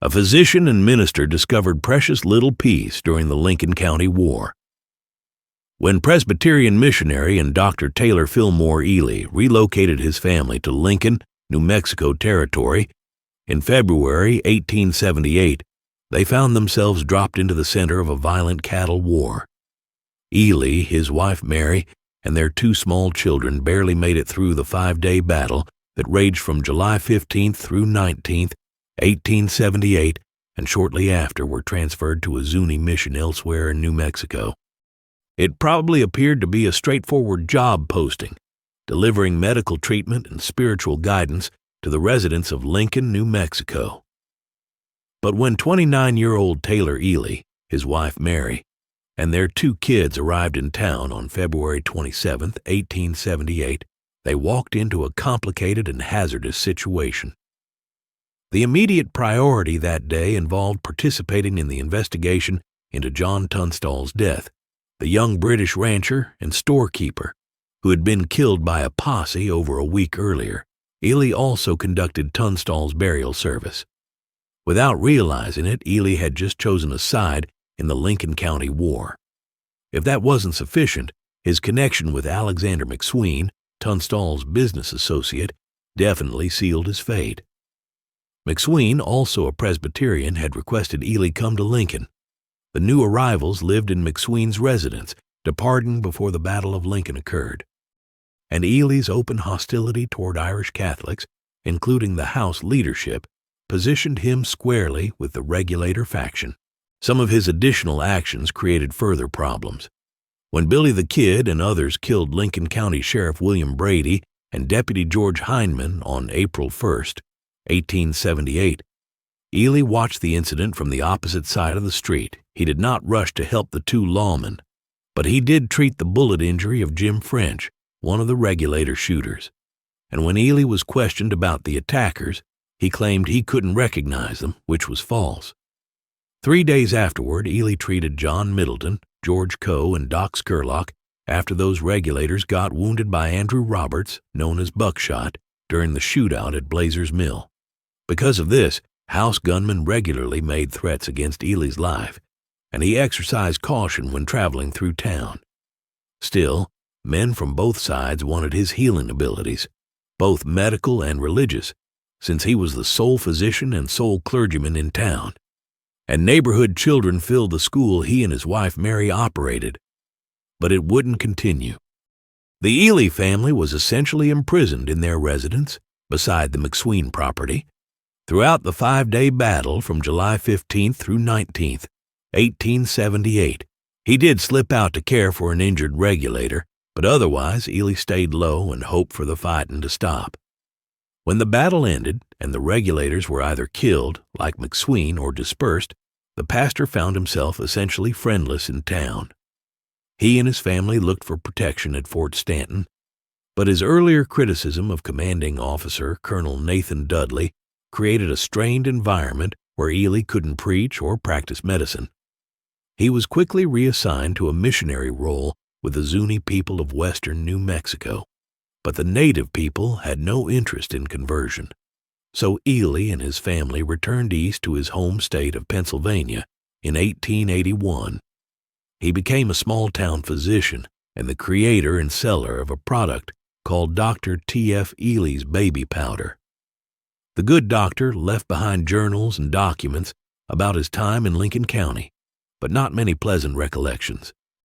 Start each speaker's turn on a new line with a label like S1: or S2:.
S1: A physician and minister discovered precious little peace during the Lincoln County War. When Presbyterian missionary and Dr. Taylor Fillmore Ely relocated his family to Lincoln, New Mexico Territory, in February 1878, they found themselves dropped into the center of a violent cattle war. Ely, his wife Mary, and their 2 small children barely made it through the 5-day battle that raged from July 15th through 19th, 1878, and shortly after were transferred to a Zuni mission elsewhere in New Mexico. It probably appeared to be a straightforward job posting, delivering medical treatment and spiritual guidance to the residents of Lincoln, New Mexico. But when 29-year-old Taylor Ely, his wife Mary, and their 2 kids arrived in town on February 27, 1878, they walked into a complicated and hazardous situation. The immediate priority that day involved participating in the investigation into John Tunstall's death, the young British rancher and storekeeper who had been killed by a posse over a week earlier. Ely also conducted Tunstall's burial service. Without realizing it, Ely had just chosen a side in the Lincoln County War. If that wasn't sufficient, his connection with Alexander McSween, Tunstall's business associate, definitely sealed his fate. McSween, also a Presbyterian, had requested Ely come to Lincoln. The new arrivals lived in McSween's residence, departing before the Battle of Lincoln occurred. And Ely's open hostility toward Irish Catholics, including the House leadership, positioned him squarely with the Regulator faction. Some of his additional actions created further problems. When Billy the Kid and others killed Lincoln County Sheriff William Brady and Deputy George Hindman on April 1st, 1878, Ely watched the incident from the opposite side of the street. He did not rush to help the 2 lawmen, but he did treat the bullet injury of Jim French, one of the Regulator shooters. And when Ely was questioned about the attackers, he claimed he couldn't recognize them, which was false. 3 days afterward, Ely treated John Middleton, George Coe, and Doc Scurlock after those Regulators got wounded by Andrew Roberts, known as Buckshot, during the shootout at Blazer's Mill. Because of this, house gunmen regularly made threats against Ely's life, and he exercised caution when traveling through town. Still, men from both sides wanted his healing abilities, both medical and religious, since he was the sole physician and sole clergyman in town. And neighborhood children filled the school he and his wife Mary operated. But it wouldn't continue. The Ely family was essentially imprisoned in their residence, beside the McSween property, throughout the 5-day battle from July 15th through 19th, 1878. He did slip out to care for an injured Regulator, but otherwise Ely stayed low and hoped for the fighting to stop. When the battle ended and the Regulators were either killed, like McSween, or dispersed, the pastor found himself essentially friendless in town. He and his family looked for protection at Fort Stanton, but his earlier criticism of commanding officer Colonel Nathan Dudley created a strained environment where Ely couldn't preach or practice medicine. He was quickly reassigned to a missionary role with the Zuni people of western New Mexico, but the native people had no interest in conversion. So Ely and his family returned east to his home state of Pennsylvania in 1881. He became a small-town physician and the creator and seller of a product called Dr. T.F. Ely's Baby Powder. The good doctor left behind journals and documents about his time in Lincoln County, but not many pleasant recollections.